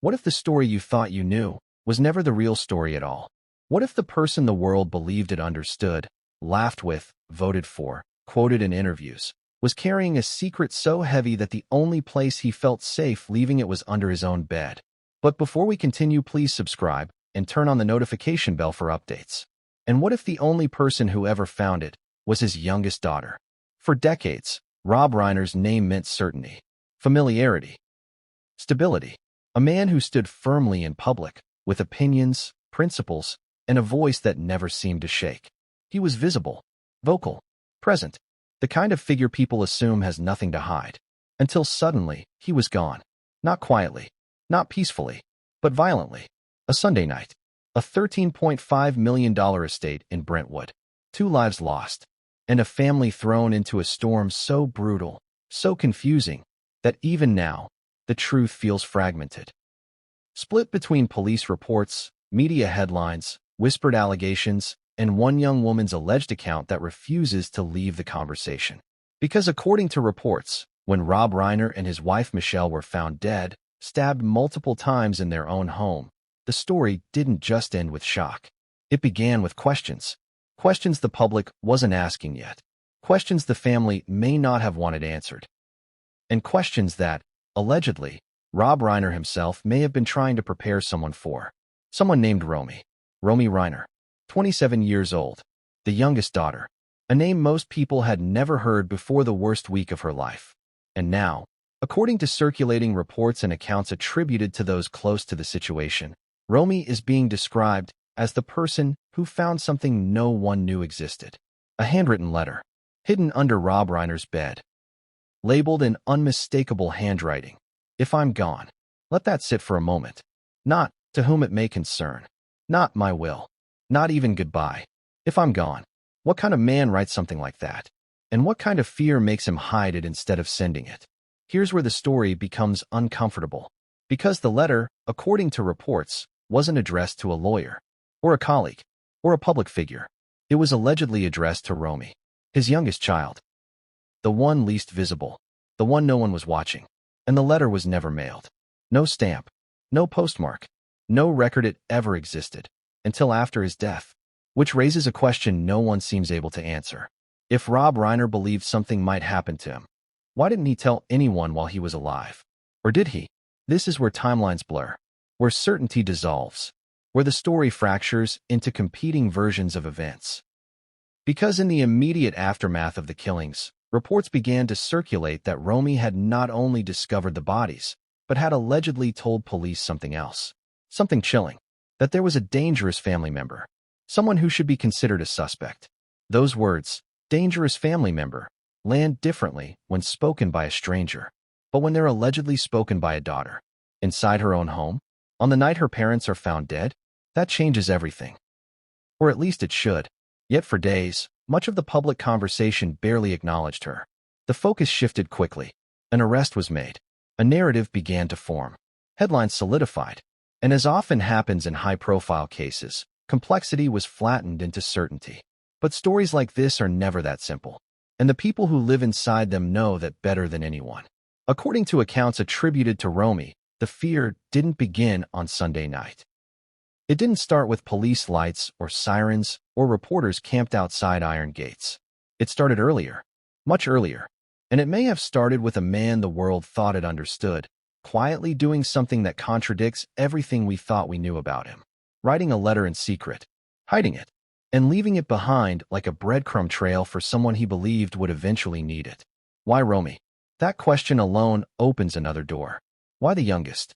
What if the story you thought you knew was never the real story at all? What if the person the world believed it understood, laughed with, voted for, quoted in interviews, was carrying a secret so heavy that the only place he felt safe leaving it was under his own bed? But before we continue, please subscribe and turn on the notification bell for updates. And what if the only person who ever found it was his youngest daughter? For decades, Rob Reiner's name meant certainty, familiarity, stability. A man who stood firmly in public, with opinions, principles, and a voice that never seemed to shake. He was visible, vocal, present, the kind of figure people assume has nothing to hide. Until suddenly, he was gone. Not quietly, not peacefully, but violently. A Sunday night. A $13.5 million estate in Brentwood. 2 lives lost. And a family thrown into a storm so brutal, so confusing, that even now, the truth feels fragmented. Split between police reports, media headlines, whispered allegations, and one young woman's alleged account that refuses to leave the conversation. Because according to reports, when Rob Reiner and his wife Michelle were found dead, stabbed multiple times in their own home, the story didn't just end with shock. It began with questions. Questions the public wasn't asking yet. Questions the family may not have wanted answered. And questions that, allegedly, Rob Reiner himself may have been trying to prepare someone for. Someone named Romy Reiner, 27 years old, the youngest daughter, a name most people had never heard before the worst week of her life. And now, according to circulating reports and accounts attributed to those close to the situation, Romy is being described as the person who found something no one knew existed. A handwritten letter, hidden under Rob Reiner's bed, labeled in unmistakable handwriting. If I'm gone. Let that sit for a moment. Not, to whom it may concern. Not my will. Not even goodbye. If I'm gone. What kind of man writes something like that? And what kind of fear makes him hide it instead of sending it? Here's where the story becomes uncomfortable. Because the letter, according to reports, wasn't addressed to a lawyer, or a colleague, or a public figure. It was allegedly addressed to Romy, his youngest child. The one least visible. The one no one was watching. And the letter was never mailed. No stamp. No postmark. No record it ever existed. Until after his death. Which raises a question no one seems able to answer. If Rob Reiner believed something might happen to him, why didn't he tell anyone while he was alive? Or did he? This is where timelines blur. Where certainty dissolves. Where the story fractures into competing versions of events. Because in the immediate aftermath of the killings, reports began to circulate that Romy had not only discovered the bodies, but had allegedly told police something else. Something chilling. That there was a dangerous family member. Someone who should be considered a suspect. Those words, dangerous family member, land differently when spoken by a stranger. But when they're allegedly spoken by a daughter, inside her own home, on the night her parents are found dead, that changes everything. Or at least it should. Yet for days, much of the public conversation barely acknowledged her. The focus shifted quickly. An arrest was made. A narrative began to form. Headlines solidified. And as often happens in high-profile cases, complexity was flattened into certainty. But stories like this are never that simple. And the people who live inside them know that better than anyone. According to accounts attributed to Romy, the fear didn't begin on Sunday night. It didn't start with police lights or sirens or reporters camped outside iron gates. It started earlier, much earlier, and it may have started with a man the world thought it understood, quietly doing something that contradicts everything we thought we knew about him, writing a letter in secret, hiding it, and leaving it behind like a breadcrumb trail for someone he believed would eventually need it. Why Romy? That question alone opens another door. Why the youngest?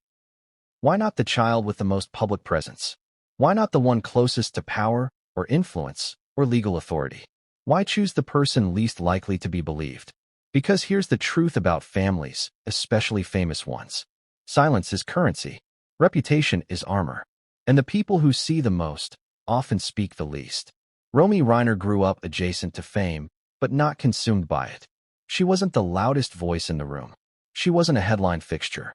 Why not the child with the most public presence? Why not the one closest to power, or influence, or legal authority? Why choose the person least likely to be believed? Because here's the truth about families, especially famous ones. Silence is currency. Reputation is armor. And the people who see the most often speak the least. Romy Reiner grew up adjacent to fame, but not consumed by it. She wasn't the loudest voice in the room. She wasn't a headline fixture.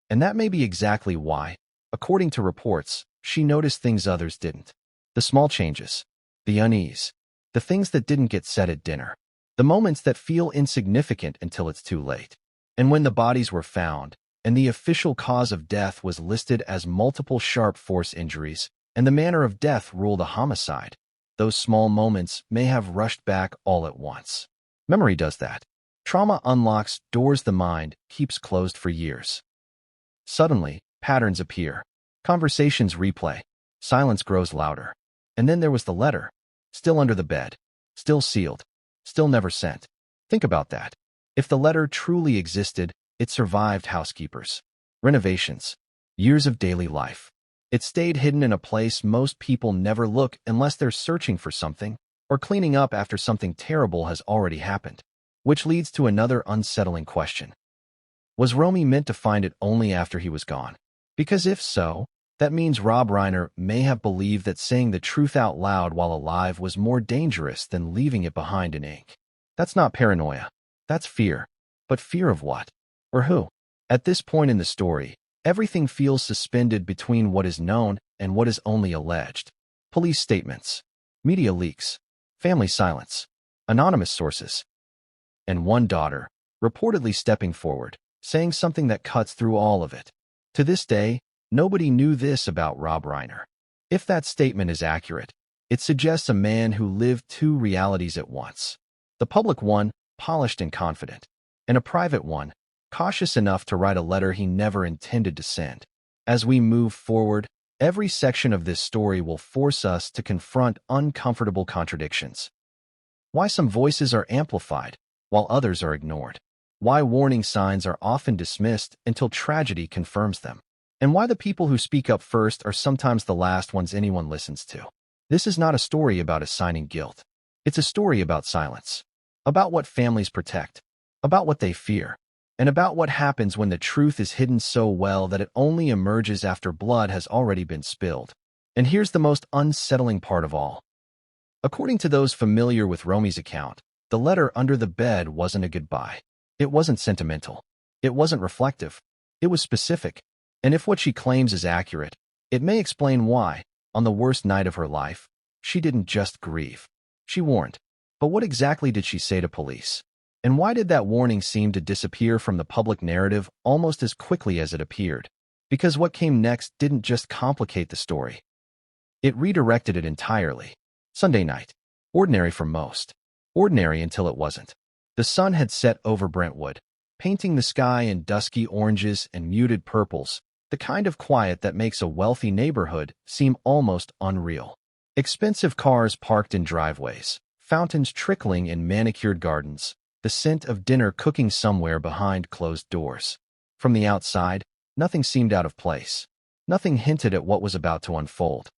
And that may be exactly why, according to reports, she noticed things others didn't. The small changes, the unease, the things that didn't get said at dinner, the moments that feel insignificant until it's too late. And when the bodies were found, and the official cause of death was listed as multiple sharp force injuries, and the manner of death ruled a homicide. Those small moments may have rushed back all at once. Memory does that. Trauma unlocks doors the mind keeps closed for years. Suddenly, patterns appear. Conversations replay. Silence grows louder. And then there was the letter. Still under the bed. Still sealed. Still never sent. Think about that. If the letter truly existed, it survived housekeepers, renovations, years of daily life. It stayed hidden in a place most people never look unless they're searching for something or cleaning up after something terrible has already happened. Which leads to another unsettling question. Was Romy meant to find it only after he was gone? Because if so, that means Rob Reiner may have believed that saying the truth out loud while alive was more dangerous than leaving it behind in ink. That's not paranoia. That's fear. But fear of what? Or who? At this point in the story, everything feels suspended between what is known and what is only alleged. Police statements, media leaks, family silence, anonymous sources, and one daughter, reportedly stepping forward, saying something that cuts through all of it. To this day, nobody knew this about Rob Reiner. If that statement is accurate, it suggests a man who lived two realities at once. The public one, polished and confident, and a private one, cautious enough to write a letter he never intended to send. As we move forward, every section of this story will force us to confront uncomfortable contradictions. Why some voices are amplified, while others are ignored. Why warning signs are often dismissed until tragedy confirms them. And why the people who speak up first are sometimes the last ones anyone listens to. This is not a story about assigning guilt. It's a story about silence. About what families protect. About what they fear. And about what happens when the truth is hidden so well that it only emerges after blood has already been spilled. And here's the most unsettling part of all. According to those familiar with Romy's account, the letter under the bed wasn't a goodbye. It wasn't sentimental. It wasn't reflective. It was specific. And if what she claims is accurate, it may explain why, on the worst night of her life, she didn't just grieve. She warned. But what exactly did she say to police? And why did that warning seem to disappear from the public narrative almost as quickly as it appeared? Because what came next didn't just complicate the story. It redirected it entirely. Sunday night. Ordinary for most. Ordinary until it wasn't. The sun had set over Brentwood, painting the sky in dusky oranges and muted purples, the kind of quiet that makes a wealthy neighborhood seem almost unreal. Expensive cars parked in driveways, fountains trickling in manicured gardens, the scent of dinner cooking somewhere behind closed doors. From the outside, nothing seemed out of place. Nothing hinted at what was about to unfold.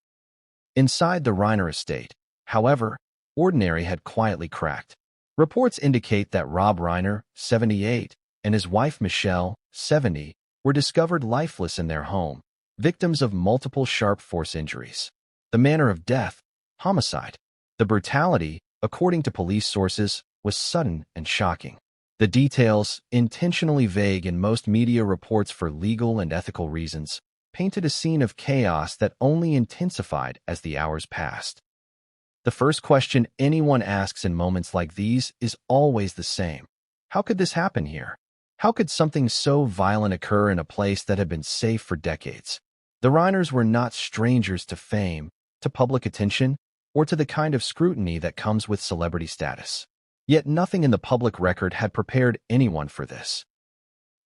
Inside the Reiner estate, however, ordinary had quietly cracked. Reports indicate that Rob Reiner, 78, and his wife Michelle, 70, were discovered lifeless in their home, victims of multiple sharp force injuries. The manner of death, homicide. The brutality, according to police sources, was sudden and shocking. The details, intentionally vague in most media reports for legal and ethical reasons, painted a scene of chaos that only intensified as the hours passed. The first question anyone asks in moments like these is always the same. How could this happen here? How could something so violent occur in a place that had been safe for decades? The Reiners were not strangers to fame, to public attention, or to the kind of scrutiny that comes with celebrity status. Yet nothing in the public record had prepared anyone for this.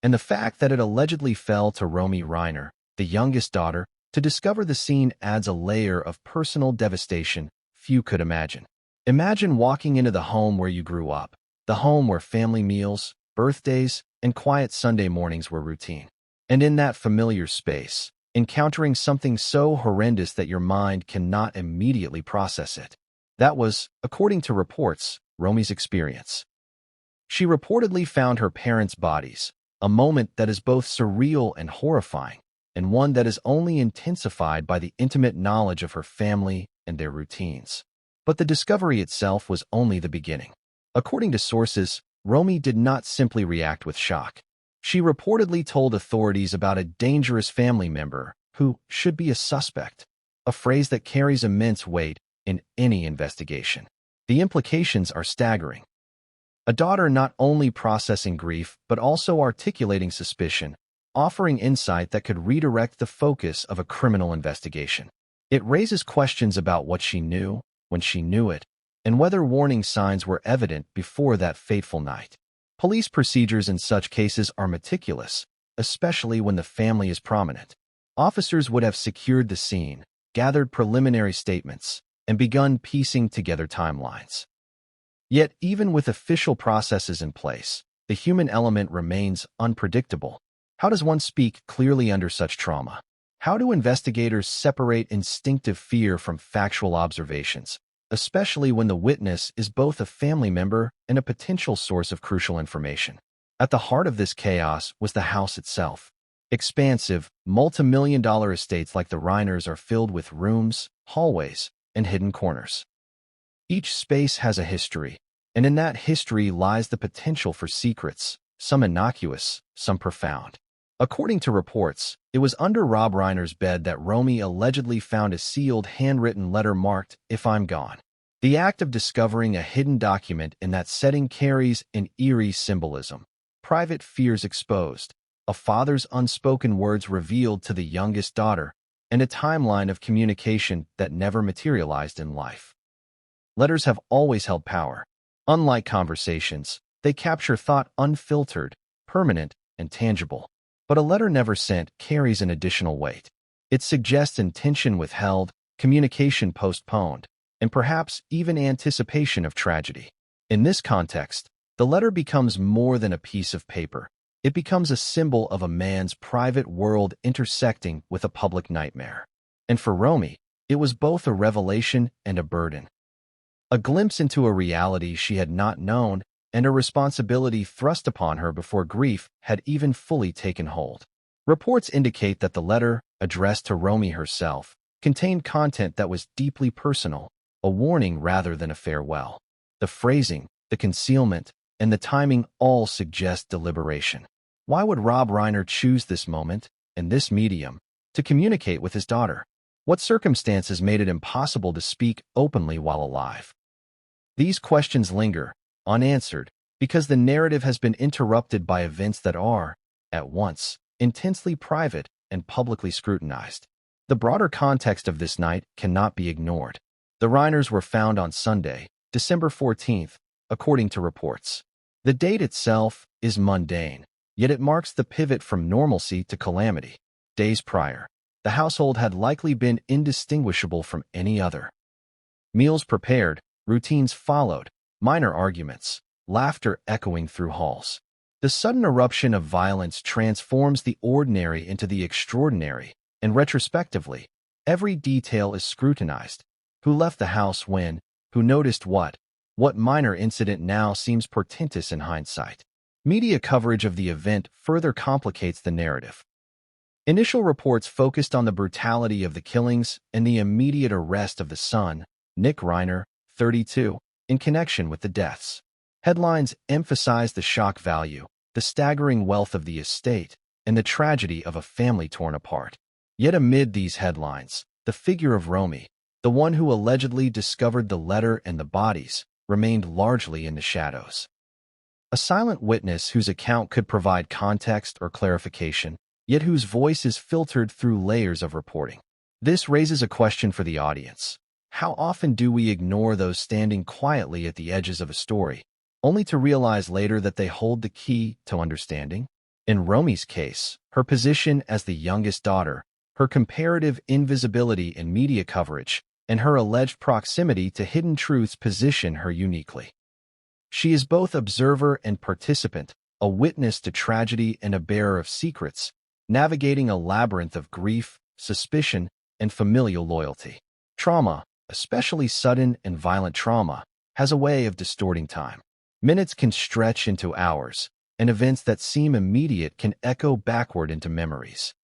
And the fact that it allegedly fell to Romy Reiner, the youngest daughter, to discover the scene adds a layer of personal devastation few could imagine. Imagine walking into the home where you grew up, the home where family meals, birthdays, and quiet Sunday mornings were routine. And in that familiar space, encountering something so horrendous that your mind cannot immediately process it. That was, according to reports, Romy's experience. She reportedly found her parents' bodies, a moment that is both surreal and horrifying, and one that is only intensified by the intimate knowledge of her family and their routines. But the discovery itself was only the beginning. According to sources, Romy did not simply react with shock. She reportedly told authorities about a dangerous family member who should be a suspect, a phrase that carries immense weight in any investigation. The implications are staggering. A daughter not only processing grief but also articulating suspicion, offering insight that could redirect the focus of a criminal investigation. It raises questions about what she knew, when she knew it, and whether warning signs were evident before that fateful night. Police procedures in such cases are meticulous, especially when the family is prominent. Officers would have secured the scene, gathered preliminary statements, and begun piecing together timelines. Yet, even with official processes in place, the human element remains unpredictable. How does one speak clearly under such trauma? How do investigators separate instinctive fear from factual observations, especially when the witness is both a family member and a potential source of crucial information? At the heart of this chaos was the house itself. Expansive, multi-million-dollar estates like the Reiners are filled with rooms, hallways, and hidden corners. Each space has a history, and in that history lies the potential for secrets, some innocuous, some profound. According to reports, it was under Rob Reiner's bed that Romy allegedly found a sealed handwritten letter marked, "If I'm gone." The act of discovering a hidden document in that setting carries an eerie symbolism. Private fears exposed, a father's unspoken words revealed to the youngest daughter, and a timeline of communication that never materialized in life. Letters have always held power. Unlike conversations, they capture thought unfiltered, permanent, and tangible. But a letter never sent carries an additional weight. It suggests intention withheld, communication postponed, and perhaps even anticipation of tragedy. In this context, the letter becomes more than a piece of paper. It becomes a symbol of a man's private world intersecting with a public nightmare. And for Romy, it was both a revelation and a burden. A glimpse into a reality she had not known, and a responsibility thrust upon her before grief had even fully taken hold. Reports indicate that the letter, addressed to Romy herself, contained content that was deeply personal, a warning rather than a farewell. The phrasing, the concealment, and the timing all suggest deliberation. Why would Rob Reiner choose this moment, and this medium, to communicate with his daughter? What circumstances made it impossible to speak openly while alive? These questions linger, unanswered, because the narrative has been interrupted by events that are, at once, intensely private and publicly scrutinized. The broader context of this night cannot be ignored. The Reiners were found on Sunday, December 14th, according to reports. The date itself is mundane, yet it marks the pivot from normalcy to calamity. Days prior, the household had likely been indistinguishable from any other. Meals prepared, routines followed, minor arguments, laughter echoing through halls. The sudden eruption of violence transforms the ordinary into the extraordinary, and retrospectively, every detail is scrutinized. Who left the house when? Who noticed what? What minor incident now seems portentous in hindsight? Media coverage of the event further complicates the narrative. Initial reports focused on the brutality of the killings and the immediate arrest of the son, Nick Reiner, 32, in connection with the deaths. Headlines emphasized the shock value, the staggering wealth of the estate, and the tragedy of a family torn apart. Yet amid these headlines, the figure of Romy, the one who allegedly discovered the letter and the bodies, remained largely in the shadows. A silent witness whose account could provide context or clarification, yet whose voice is filtered through layers of reporting. This raises a question for the audience. How often do we ignore those standing quietly at the edges of a story, only to realize later that they hold the key to understanding? In Romy's case, her position as the youngest daughter, her comparative invisibility in media coverage, and her alleged proximity to hidden truths position her uniquely. She is both observer and participant, a witness to tragedy and a bearer of secrets, navigating a labyrinth of grief, suspicion, and familial loyalty. Trauma, especially sudden and violent trauma, has a way of distorting time. Minutes can stretch into hours, and events that seem immediate can echo backward into memories.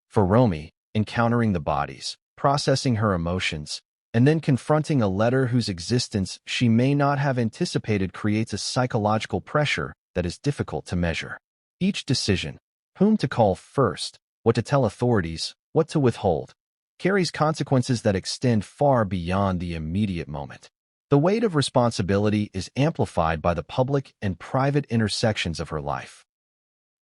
For Romy, encountering the bodies, processing her emotions, and then confronting a letter whose existence she may not have anticipated creates a psychological pressure that is difficult to measure. Each decision, whom to call first, what to tell authorities, what to withhold, carries consequences that extend far beyond the immediate moment. The weight of responsibility is amplified by the public and private intersections of her life.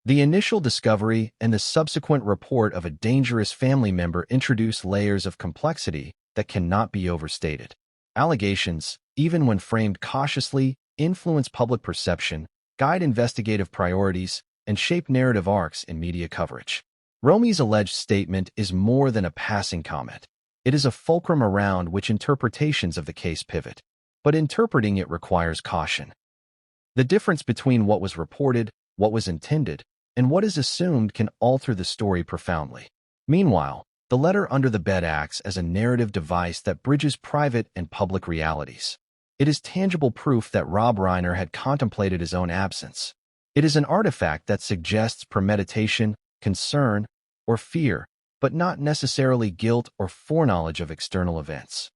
The initial discovery and the subsequent report of a dangerous family member introduce layers of complexity that cannot be overstated. Allegations, even when framed cautiously, influence public perception, guide investigative priorities, and shape narrative arcs in media coverage. Romy's alleged statement is more than a passing comment. It is a fulcrum around which interpretations of the case pivot. But interpreting it requires caution. The difference between what was reported, what was intended, and what is assumed can alter the story profoundly. Meanwhile, the letter under the bed acts as a narrative device that bridges private and public realities. It is tangible proof that Rob Reiner had contemplated his own absence. It is an artifact that suggests premeditation, concern, or fear, but not necessarily guilt or foreknowledge of external events.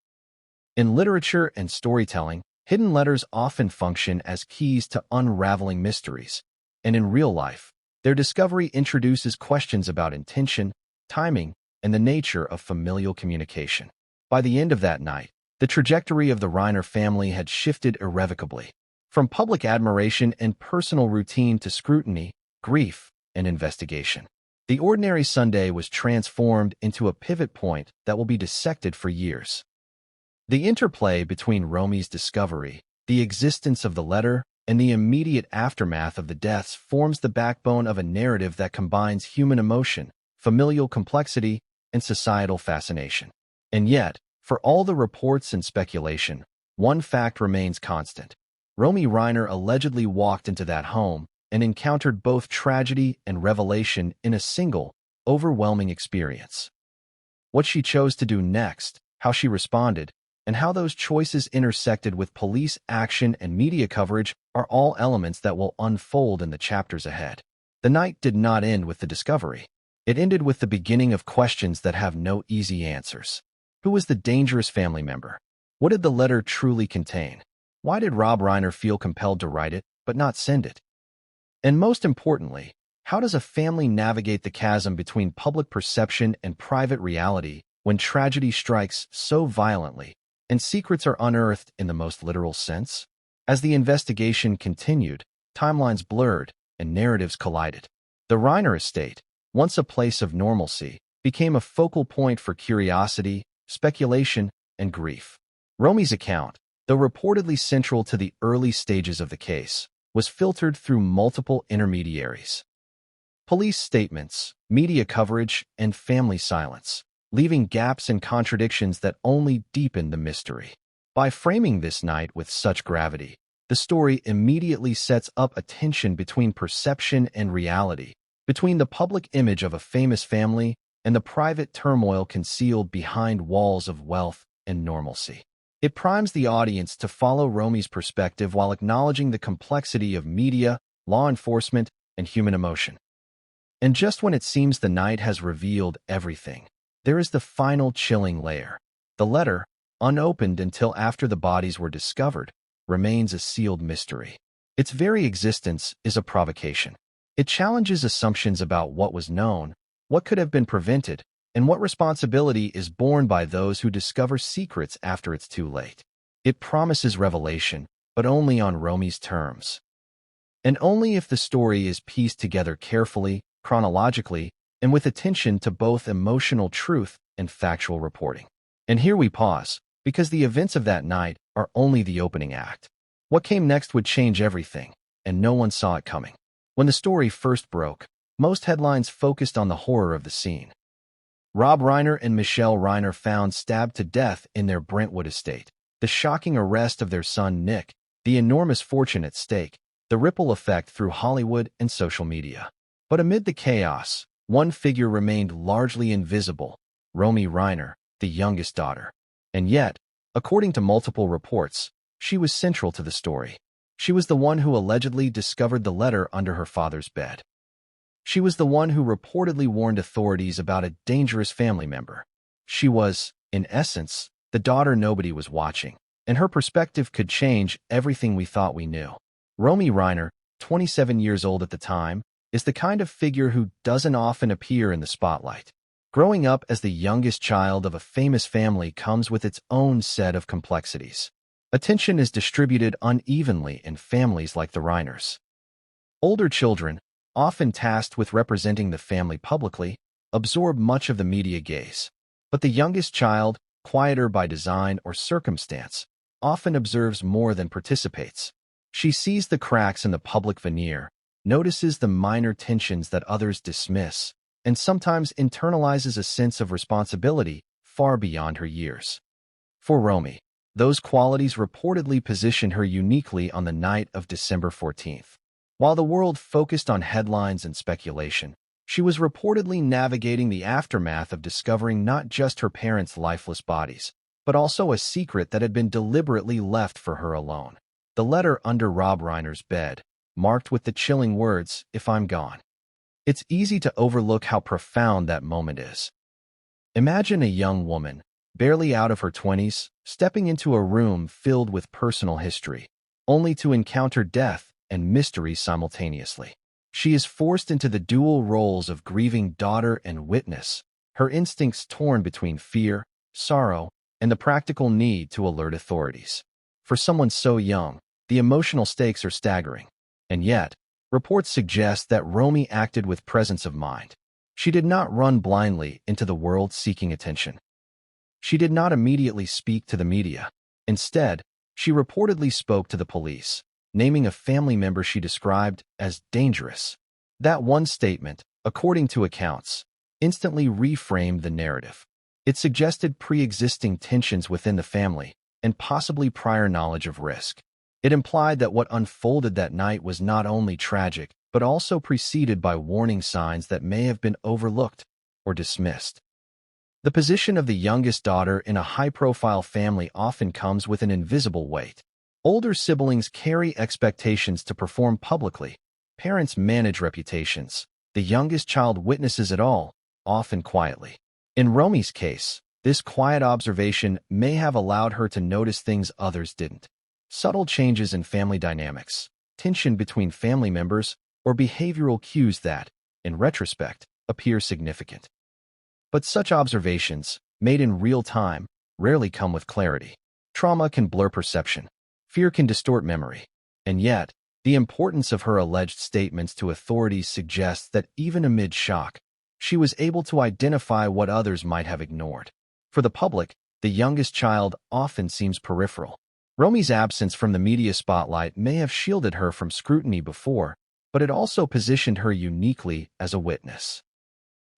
In literature and storytelling, hidden letters often function as keys to unraveling mysteries, and in real life, their discovery introduces questions about intention, timing, and the nature of familial communication. By the end of that night, the trajectory of the Reiner family had shifted irrevocably, from public admiration and personal routine to scrutiny, grief, and investigation. The ordinary Sunday was transformed into a pivot point that will be dissected for years. The interplay between Romy's discovery, the existence of the letter, and the immediate aftermath of the deaths forms the backbone of a narrative that combines human emotion, familial complexity, and societal fascination. And yet, for all the reports and speculation, one fact remains constant. Romy Reiner allegedly walked into that home and encountered both tragedy and revelation in a single, overwhelming experience. What she chose to do next, how she responded, and how those choices intersected with police action and media coverage are all elements that will unfold in the chapters ahead. The night did not end with the discovery. It ended with the beginning of questions that have no easy answers. Who was the dangerous family member? What did the letter truly contain? Why did Rob Reiner feel compelled to write it, but not send it? And most importantly, how does a family navigate the chasm between public perception and private reality when tragedy strikes so violently and secrets are unearthed in the most literal sense? As the investigation continued, timelines blurred and narratives collided. The Reiner estate, once a place of normalcy, became a focal point for curiosity, speculation, and grief. Romy's account, though reportedly central to the early stages of the case, was filtered through multiple intermediaries. Police statements, media coverage, and family silence, leaving gaps and contradictions that only deepened the mystery. By framing this night with such gravity, the story immediately sets up a tension between perception and reality, between the public image of a famous family and the private turmoil concealed behind walls of wealth and normalcy. It primes the audience to follow Romy's perspective while acknowledging the complexity of media, law enforcement, and human emotion. And just when it seems the night has revealed everything, there is the final chilling layer. The letter, unopened until after the bodies were discovered, remains a sealed mystery. Its very existence is a provocation. It challenges assumptions about what was known, what could have been prevented, and what responsibility is borne by those who discover secrets after it's too late. It promises revelation, but only on Romy's terms. And only if the story is pieced together carefully, chronologically, and with attention to both emotional truth and factual reporting. And here we pause, because the events of that night are only the opening act. What came next would change everything, and no one saw it coming. When the story first broke, most headlines focused on the horror of the scene. Rob Reiner and Michelle Reiner found stabbed to death in their Brentwood estate, the shocking arrest of their son Nick, the enormous fortune at stake, the ripple effect through Hollywood and social media. But amid the chaos, one figure remained largely invisible, Romy Reiner, the youngest daughter. And yet, according to multiple reports, she was central to the story. She was the one who allegedly discovered the letter under her father's bed. She was the one who reportedly warned authorities about a dangerous family member. She was, in essence, the daughter nobody was watching, and her perspective could change everything we thought we knew. Romy Reiner, 27 years old at the time, is the kind of figure who doesn't often appear in the spotlight. Growing up as the youngest child of a famous family comes with its own set of complexities. Attention is distributed unevenly in families like the Reiners. Older children, often tasked with representing the family publicly, absorb much of the media gaze. But the youngest child, quieter by design or circumstance, often observes more than participates. She sees the cracks in the public veneer, notices the minor tensions that others dismiss, and sometimes internalizes a sense of responsibility far beyond her years. For Romy, those qualities reportedly positioned her uniquely on the night of December 14th. While the world focused on headlines and speculation, she was reportedly navigating the aftermath of discovering not just her parents' lifeless bodies, but also a secret that had been deliberately left for her alone. The letter under Rob Reiner's bed, marked with the chilling words, "If I'm gone." It's easy to overlook how profound that moment is. Imagine a young woman, barely out of her 20s, stepping into a room filled with personal history, only to encounter death and mystery simultaneously. She is forced into the dual roles of grieving daughter and witness, her instincts torn between fear, sorrow, and the practical need to alert authorities. For someone so young, the emotional stakes are staggering. And yet, reports suggest that Romy acted with presence of mind. She did not run blindly into the world seeking attention. She did not immediately speak to the media. Instead, she reportedly spoke to the police, naming a family member she described as dangerous. That one statement, according to accounts, instantly reframed the narrative. It suggested pre-existing tensions within the family and possibly prior knowledge of risk. It implied that what unfolded that night was not only tragic, but also preceded by warning signs that may have been overlooked or dismissed. The position of the youngest daughter in a high-profile family often comes with an invisible weight. Older siblings carry expectations to perform publicly. Parents manage reputations. The youngest child witnesses it all, often quietly. In Romy's case, this quiet observation may have allowed her to notice things others didn't. Subtle changes in family dynamics, tension between family members, or behavioral cues that, in retrospect, appear significant. But such observations, made in real time, rarely come with clarity. Trauma can blur perception. Fear can distort memory. And yet, the importance of her alleged statements to authorities suggests that even amid shock, she was able to identify what others might have ignored. For the public, the youngest child often seems peripheral. Romy's absence from the media spotlight may have shielded her from scrutiny before, but it also positioned her uniquely as a witness.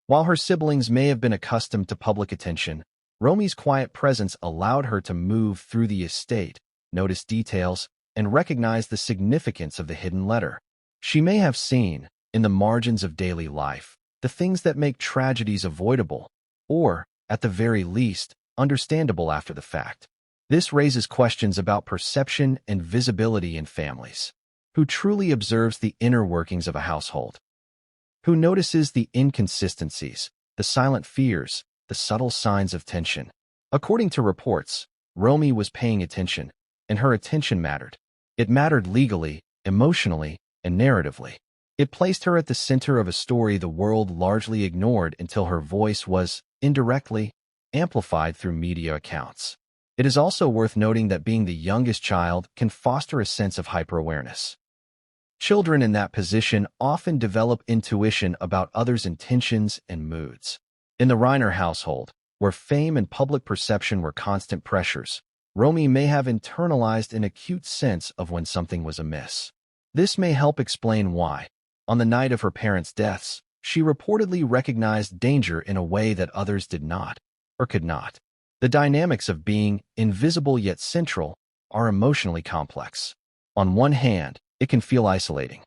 While her siblings may have been accustomed to public attention, Romy's quiet presence allowed her to move through the estate, notice details, and recognize the significance of the hidden letter. She may have seen, in the margins of daily life, the things that make tragedies avoidable, or, at the very least, understandable after the fact. This raises questions about perception and visibility in families. Who truly observes the inner workings of a household? Who notices the inconsistencies, the silent fears, the subtle signs of tension? According to reports, Romy was paying attention, and her attention mattered. It mattered legally, emotionally, and narratively. It placed her at the center of a story the world largely ignored until her voice was, indirectly, amplified through media accounts. It is also worth noting that being the youngest child can foster a sense of hyper-awareness. Children in that position often develop intuition about others' intentions and moods. In the Reiner household, where fame and public perception were constant pressures, Romy may have internalized an acute sense of when something was amiss. This may help explain why, on the night of her parents' deaths, she reportedly recognized danger in a way that others did not, or could not. The dynamics of being invisible yet central are emotionally complex. On one hand, it can feel isolating.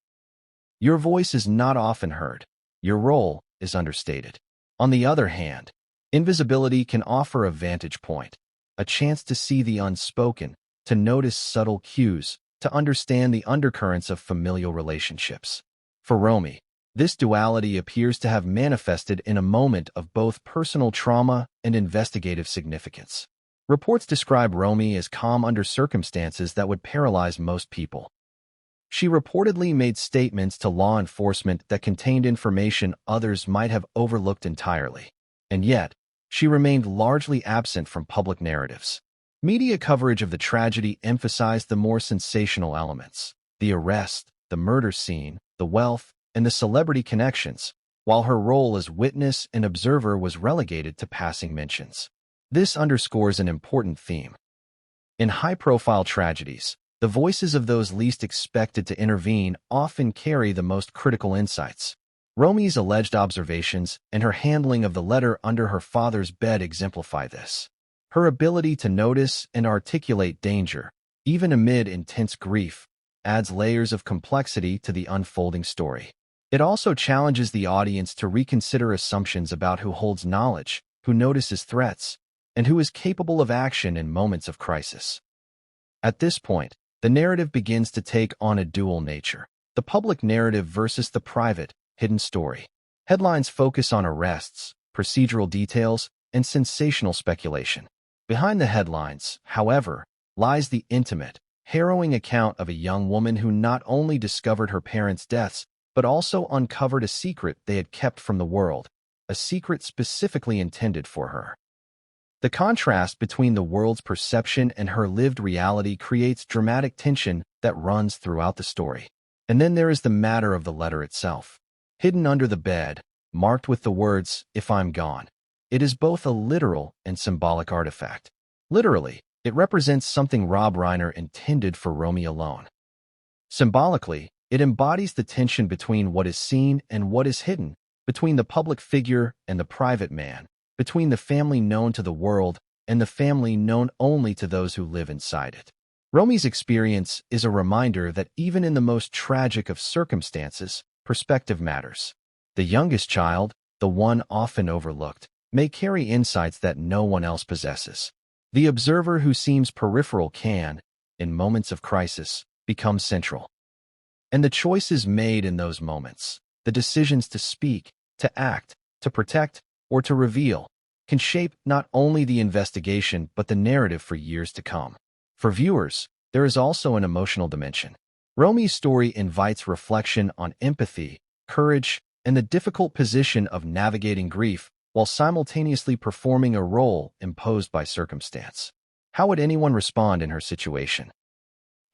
Your voice is not often heard. Your role is understated. On the other hand, invisibility can offer a vantage point, a chance to see the unspoken, to notice subtle cues, to understand the undercurrents of familial relationships. For Romy, this duality appears to have manifested in a moment of both personal trauma and investigative significance. Reports describe Romy as calm under circumstances that would paralyze most people. She reportedly made statements to law enforcement that contained information others might have overlooked entirely. And yet, she remained largely absent from public narratives. Media coverage of the tragedy emphasized the more sensational elements: the arrest, the murder scene, the wealth, and the celebrity connections, while her role as witness and observer was relegated to passing mentions. This underscores an important theme. In high-profile tragedies, the voices of those least expected to intervene often carry the most critical insights. Romy's alleged observations and her handling of the letter under her father's bed exemplify this. Her ability to notice and articulate danger, even amid intense grief, adds layers of complexity to the unfolding story. It also challenges the audience to reconsider assumptions about who holds knowledge, who notices threats, and who is capable of action in moments of crisis. At this point, the narrative begins to take on a dual nature: the public narrative versus the private, hidden story. Headlines focus on arrests, procedural details, and sensational speculation. Behind the headlines, however, lies the intimate, harrowing account of a young woman who not only discovered her parents' deaths, but also uncovered a secret they had kept from the world, a secret specifically intended for her. The contrast between the world's perception and her lived reality creates dramatic tension that runs throughout the story. And then there is the matter of the letter itself. Hidden under the bed, marked with the words, "If I'm gone." It is both a literal and symbolic artifact. Literally, it represents something Rob Reiner intended for Romy alone. Symbolically, it embodies the tension between what is seen and what is hidden, between the public figure and the private man, between the family known to the world and the family known only to those who live inside it. Romy's experience is a reminder that even in the most tragic of circumstances, perspective matters. The youngest child, the one often overlooked, may carry insights that no one else possesses. The observer who seems peripheral can, in moments of crisis, become central. And the choices made in those moments, the decisions to speak, to act, to protect, or to reveal, can shape not only the investigation but the narrative for years to come. For viewers, there is also an emotional dimension. Romy's story invites reflection on empathy, courage, and the difficult position of navigating grief while simultaneously performing a role imposed by circumstance. How would anyone respond in her situation?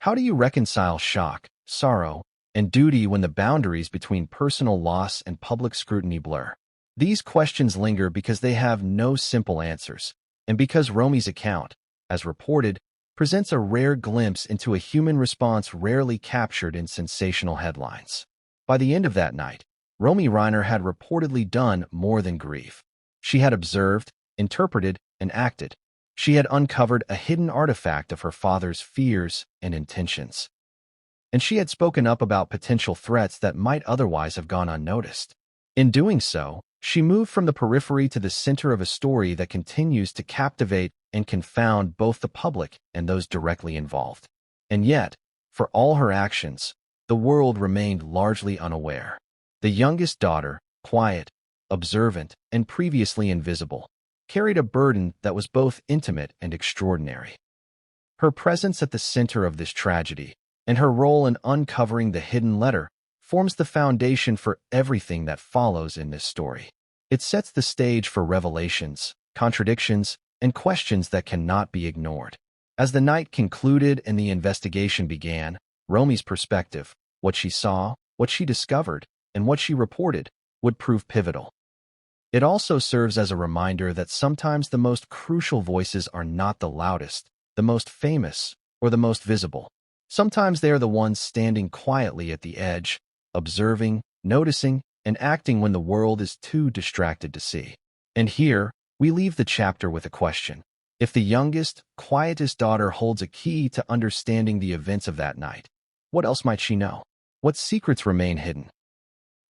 How do you reconcile shock, sorrow, and duty when the boundaries between personal loss and public scrutiny blur? These questions linger because they have no simple answers, and because Romy's account, as reported, presents a rare glimpse into a human response rarely captured in sensational headlines. By the end of that night, Romy Reiner had reportedly done more than grieve. She had observed, interpreted, and acted. She had uncovered a hidden artifact of her father's fears and intentions. And she had spoken up about potential threats that might otherwise have gone unnoticed. In doing so, she moved from the periphery to the center of a story that continues to captivate and confound both the public and those directly involved. And yet, for all her actions, the world remained largely unaware. The youngest daughter, quiet, observant, and previously invisible, carried a burden that was both intimate and extraordinary. Her presence at the center of this tragedy, and her role in uncovering the hidden letter, forms the foundation for everything that follows in this story. It sets the stage for revelations, contradictions, and questions that cannot be ignored. As the night concluded and the investigation began, Romy's perspective, what she saw, what she discovered, and what she reported, would prove pivotal. It also serves as a reminder that sometimes the most crucial voices are not the loudest, the most famous, or the most visible. Sometimes they are the ones standing quietly at the edge, observing, noticing, and acting when the world is too distracted to see. And here, we leave the chapter with a question. If the youngest, quietest daughter holds a key to understanding the events of that night, what else might she know? What secrets remain hidden?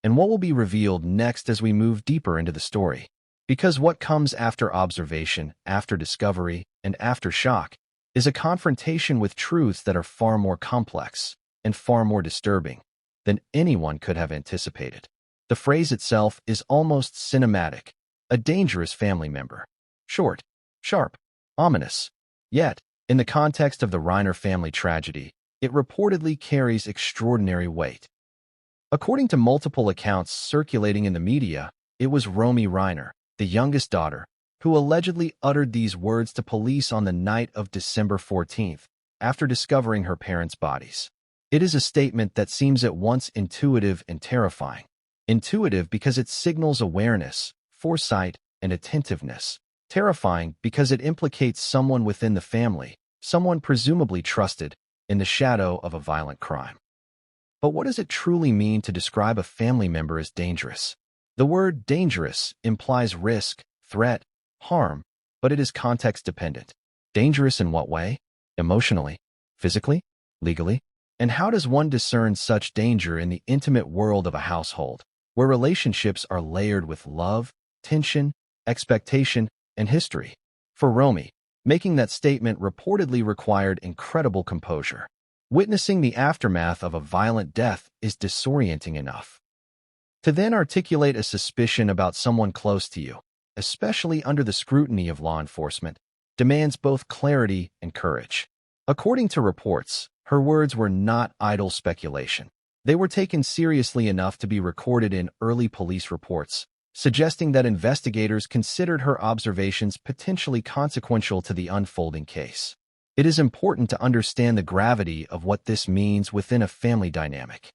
And what will be revealed next as we move deeper into the story? Because what comes after observation, after discovery, and after shock is a confrontation with truths that are far more complex and far more disturbing than anyone could have anticipated. The phrase itself is almost cinematic, a dangerous family member. Short, sharp, ominous. Yet, in the context of the Reiner family tragedy, it reportedly carries extraordinary weight. According to multiple accounts circulating in the media, it was Romy Reiner, the youngest daughter, who allegedly uttered these words to police on the night of December 14th, after discovering her parents' bodies. It is a statement that seems at once intuitive and terrifying. Intuitive because it signals awareness, foresight, and attentiveness. Terrifying because it implicates someone within the family, someone presumably trusted, in the shadow of a violent crime. But what does it truly mean to describe a family member as dangerous? The word dangerous implies risk, threat, harm, but it is context-dependent. Dangerous in what way? Emotionally? Physically? Legally? And how does one discern such danger in the intimate world of a household, where relationships are layered with love, tension, expectation, and history? For Romy, making that statement reportedly required incredible composure. Witnessing the aftermath of a violent death is disorienting enough. To then articulate a suspicion about someone close to you, especially under the scrutiny of law enforcement, demands both clarity and courage. According to reports, her words were not idle speculation. They were taken seriously enough to be recorded in early police reports, suggesting that investigators considered her observations potentially consequential to the unfolding case. It is important to understand the gravity of what this means within a family dynamic.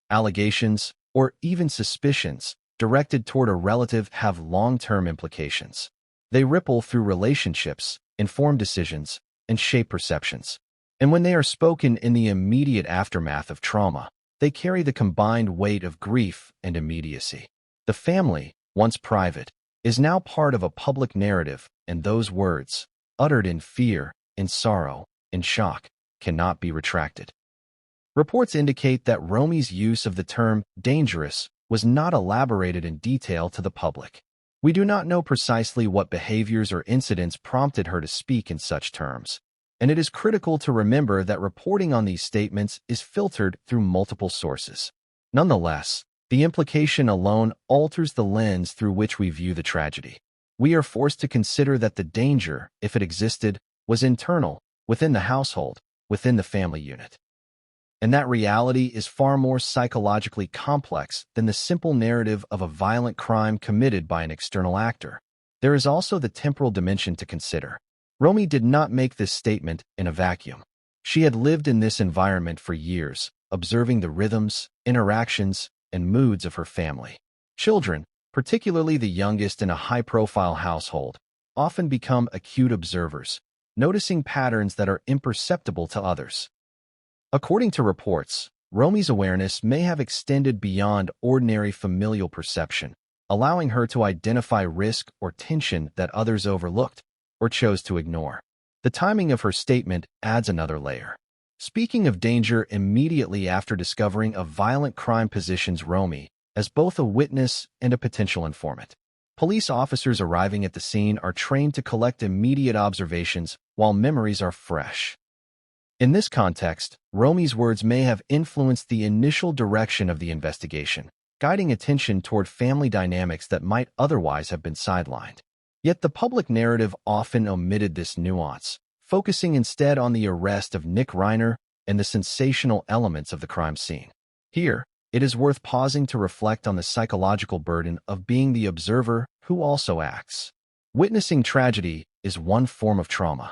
Allegations, or even suspicions, directed toward a relative have long-term implications. They ripple through relationships, inform decisions, and shape perceptions. And when they are spoken in the immediate aftermath of trauma, they carry the combined weight of grief and immediacy. The family, once private, is now part of a public narrative, and those words, uttered in fear, in sorrow, in shock, cannot be retracted. Reports indicate that Romy's use of the term dangerous was not elaborated in detail to the public. We do not know precisely what behaviors or incidents prompted her to speak in such terms, and it is critical to remember that reporting on these statements is filtered through multiple sources. Nonetheless, the implication alone alters the lens through which we view the tragedy. We are forced to consider that the danger, if it existed, was internal, within the household, within the family unit. And that reality is far more psychologically complex than the simple narrative of a violent crime committed by an external actor. There is also the temporal dimension to consider. Romy did not make this statement in a vacuum. She had lived in this environment for years, observing the rhythms, interactions, and moods of her family. Children, particularly the youngest in a high-profile household, often become acute observers, noticing patterns that are imperceptible to others. According to reports, Romy's awareness may have extended beyond ordinary familial perception, allowing her to identify risk or tension that others overlooked or chose to ignore. The timing of her statement adds another layer. Speaking of danger immediately after discovering a violent crime positions Romy as both a witness and a potential informant. Police officers arriving at the scene are trained to collect immediate observations while memories are fresh. In this context, Romy's words may have influenced the initial direction of the investigation, guiding attention toward family dynamics that might otherwise have been sidelined. Yet the public narrative often omitted this nuance, focusing instead on the arrest of Nick Reiner and the sensational elements of the crime scene. Here, it is worth pausing to reflect on the psychological burden of being the observer who also acts. Witnessing tragedy is one form of trauma.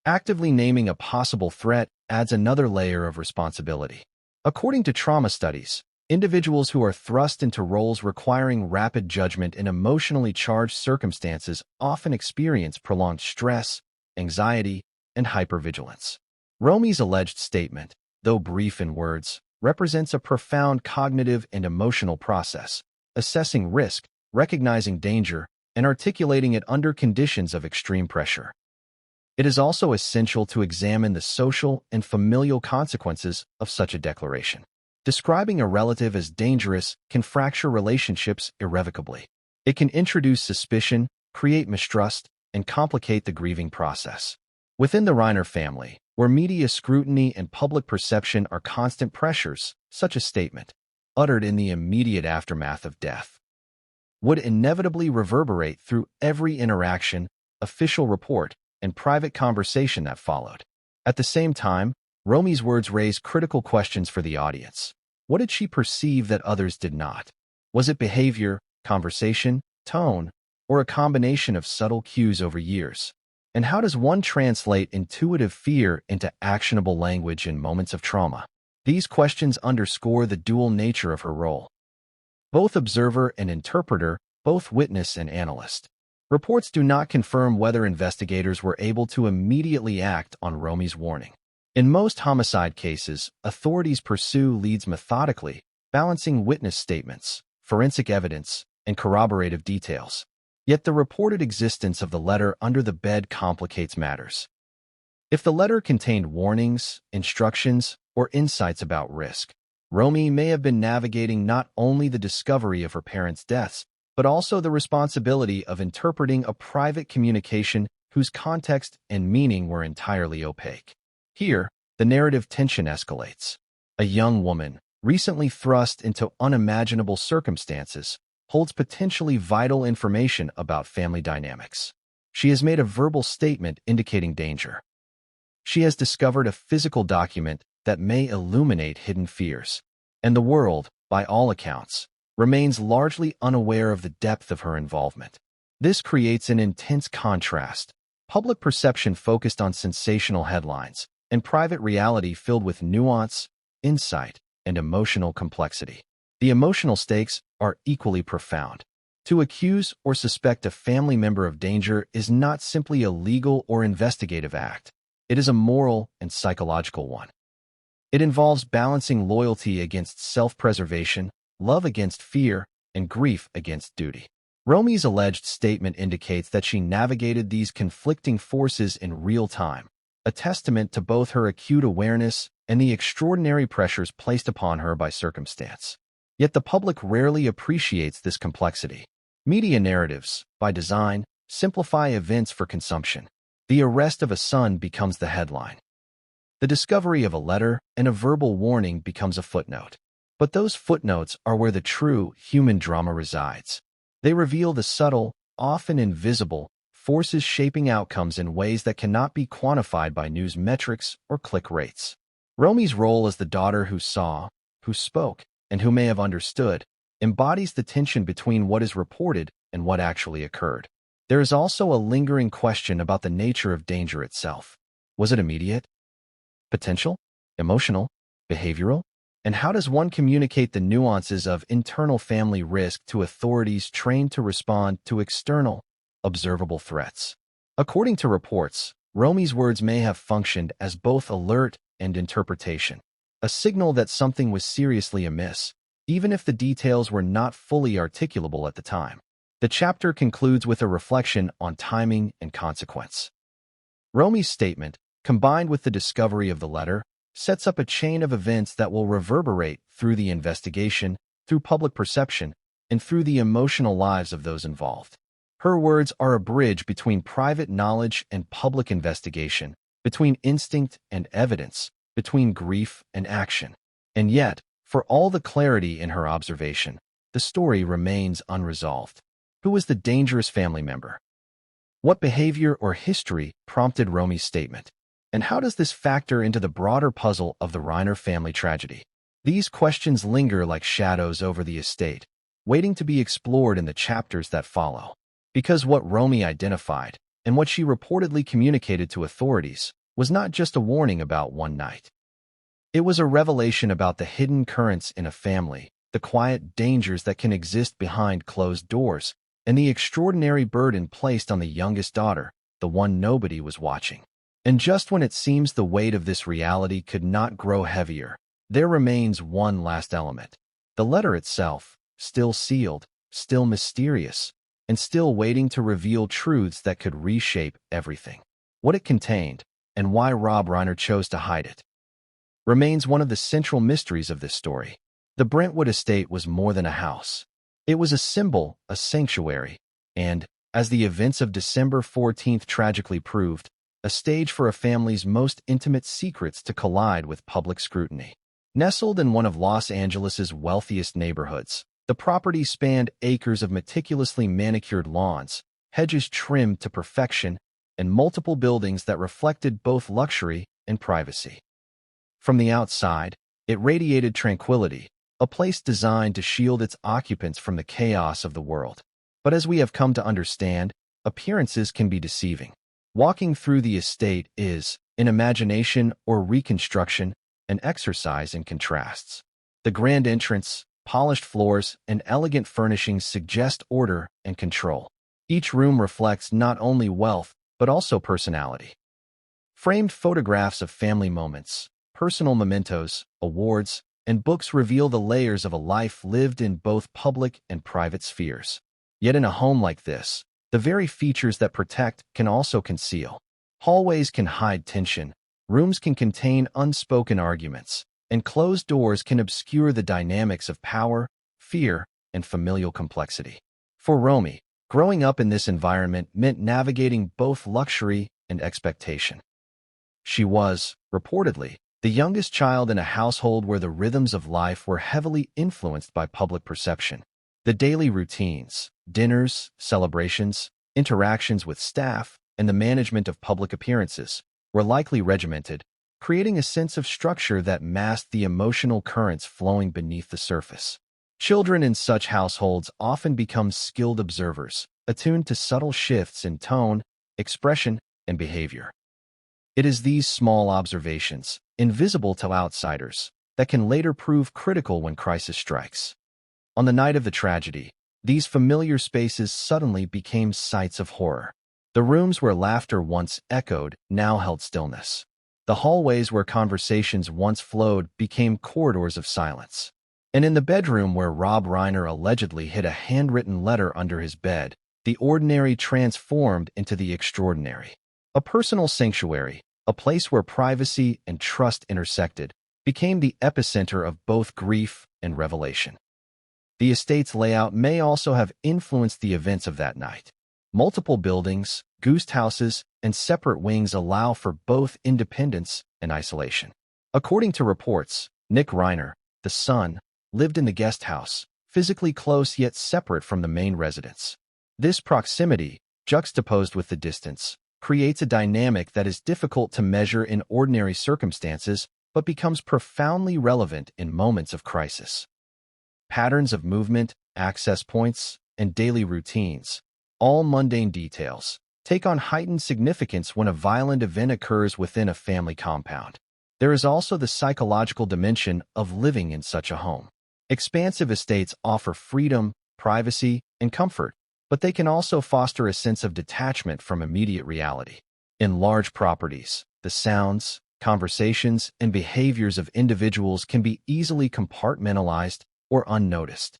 Actively naming a possible threat adds another layer of responsibility. According to trauma studies, individuals who are thrust into roles requiring rapid judgment in emotionally charged circumstances often experience prolonged stress, anxiety, and hypervigilance. Romy's alleged statement, though brief in words, represents a profound cognitive and emotional process, assessing risk, recognizing danger, and articulating it under conditions of extreme pressure. It is also essential to examine the social and familial consequences of such a declaration. Describing a relative as dangerous can fracture relationships irrevocably. It can introduce suspicion, create mistrust, and complicate the grieving process. Within the Reiner family, where media scrutiny and public perception are constant pressures, such a statement, uttered in the immediate aftermath of death, would inevitably reverberate through every interaction, official report, and private conversation that followed. At the same time, Romy's words raise critical questions for the audience. What did she perceive that others did not? Was it behavior, conversation, tone, or a combination of subtle cues over years? And how does one translate intuitive fear into actionable language in moments of trauma? These questions underscore the dual nature of her role. Both observer and interpreter, both witness and analyst. Reports do not confirm whether investigators were able to immediately act on Romy's warning. In most homicide cases, authorities pursue leads methodically, balancing witness statements, forensic evidence, and corroborative details. Yet the reported existence of the letter under the bed complicates matters. If the letter contained warnings, instructions, or insights about risk, Romy may have been navigating not only the discovery of her parents' deaths, but also the responsibility of interpreting a private communication whose context and meaning were entirely opaque. Here, the narrative tension escalates. A young woman, recently thrust into unimaginable circumstances, holds potentially vital information about family dynamics. She has made a verbal statement indicating danger. She has discovered a physical document that may illuminate hidden fears. And the world, by all accounts, remains largely unaware of the depth of her involvement. This creates an intense contrast. Public perception focused on sensational headlines, and private reality filled with nuance, insight, and emotional complexity. The emotional stakes are equally profound. To accuse or suspect a family member of danger is not simply a legal or investigative act. It is a moral and psychological one. It involves balancing loyalty against self-preservation, love against fear, and grief against duty. Romy's alleged statement indicates that she navigated these conflicting forces in real time, a testament to both her acute awareness and the extraordinary pressures placed upon her by circumstance. Yet the public rarely appreciates this complexity. Media narratives, by design, simplify events for consumption. The arrest of a son becomes the headline. The discovery of a letter and a verbal warning becomes a footnote. But those footnotes are where the true human drama resides. They reveal the subtle, often invisible, forces shaping outcomes in ways that cannot be quantified by news metrics or click rates. Romy's role as the daughter who saw, who spoke, and who may have understood, embodies the tension between what is reported and what actually occurred. There is also a lingering question about the nature of danger itself. Was it immediate? Potential? Emotional? Behavioral? And how does one communicate the nuances of internal family risk to authorities trained to respond to external, observable threats? According to reports, Romy's words may have functioned as both alert and interpretation, a signal that something was seriously amiss, even if the details were not fully articulable at the time. The chapter concludes with a reflection on timing and consequence. Romy's statement, combined with the discovery of the letter, sets up a chain of events that will reverberate through the investigation, through public perception, and through the emotional lives of those involved. Her words are a bridge between private knowledge and public investigation, between instinct and evidence, between grief and action. And yet, for all the clarity in her observation, the story remains unresolved. Who was the dangerous family member? What behavior or history prompted Romy's statement? And how does this factor into the broader puzzle of the Reiner family tragedy? These questions linger like shadows over the estate, waiting to be explored in the chapters that follow. Because what Romy identified, and what she reportedly communicated to authorities, was not just a warning about one night. It was a revelation about the hidden currents in a family, the quiet dangers that can exist behind closed doors, and the extraordinary burden placed on the youngest daughter, the one nobody was watching. And just when it seems the weight of this reality could not grow heavier, there remains one last element. The letter itself, still sealed, still mysterious, and still waiting to reveal truths that could reshape everything. What it contained, and why Rob Reiner chose to hide it, remains one of the central mysteries of this story. The Brentwood estate was more than a house. It was a symbol, a sanctuary, and, as the events of December 14th tragically proved, a stage for a family's most intimate secrets to collide with public scrutiny. Nestled in one of Los Angeles's wealthiest neighborhoods, the property spanned acres of meticulously manicured lawns, hedges trimmed to perfection, and multiple buildings that reflected both luxury and privacy. From the outside, it radiated tranquility, a place designed to shield its occupants from the chaos of the world. But as we have come to understand, appearances can be deceiving. Walking through the estate is, in imagination or reconstruction, an exercise in contrasts. The grand entrance, polished floors, and elegant furnishings suggest order and control. Each room reflects not only wealth, but also personality. Framed photographs of family moments, personal mementos, awards, and books reveal the layers of a life lived in both public and private spheres. Yet in a home like this, the very features that protect can also conceal. Hallways can hide tension, rooms can contain unspoken arguments, and closed doors can obscure the dynamics of power, fear, and familial complexity. For Romy, growing up in this environment meant navigating both luxury and expectation. She was, reportedly, the youngest child in a household where the rhythms of life were heavily influenced by public perception. The daily routines, dinners, celebrations, interactions with staff, and the management of public appearances were likely regimented, creating a sense of structure that masked the emotional currents flowing beneath the surface. Children in such households often become skilled observers, attuned to subtle shifts in tone, expression, and behavior. It is these small observations, invisible to outsiders, that can later prove critical when crisis strikes. On the night of the tragedy, these familiar spaces suddenly became sites of horror. The rooms where laughter once echoed now held stillness. The hallways where conversations once flowed became corridors of silence. And in the bedroom where Rob Reiner allegedly hid a handwritten letter under his bed, the ordinary transformed into the extraordinary. A personal sanctuary, a place where privacy and trust intersected, became the epicenter of both grief and revelation. The estate's layout may also have influenced the events of that night. Multiple buildings, ghost houses, and separate wings allow for both independence and isolation. According to reports, Nick Reiner, the son, lived in the guest house, physically close yet separate from the main residence. This proximity, juxtaposed with the distance, creates a dynamic that is difficult to measure in ordinary circumstances but becomes profoundly relevant in moments of crisis. Patterns of movement, access points, and daily routines, all mundane details, take on heightened significance when a violent event occurs within a family compound. There is also the psychological dimension of living in such a home. Expansive estates offer freedom, privacy, and comfort, but they can also foster a sense of detachment from immediate reality. In large properties, the sounds, conversations, and behaviors of individuals can be easily compartmentalized or unnoticed.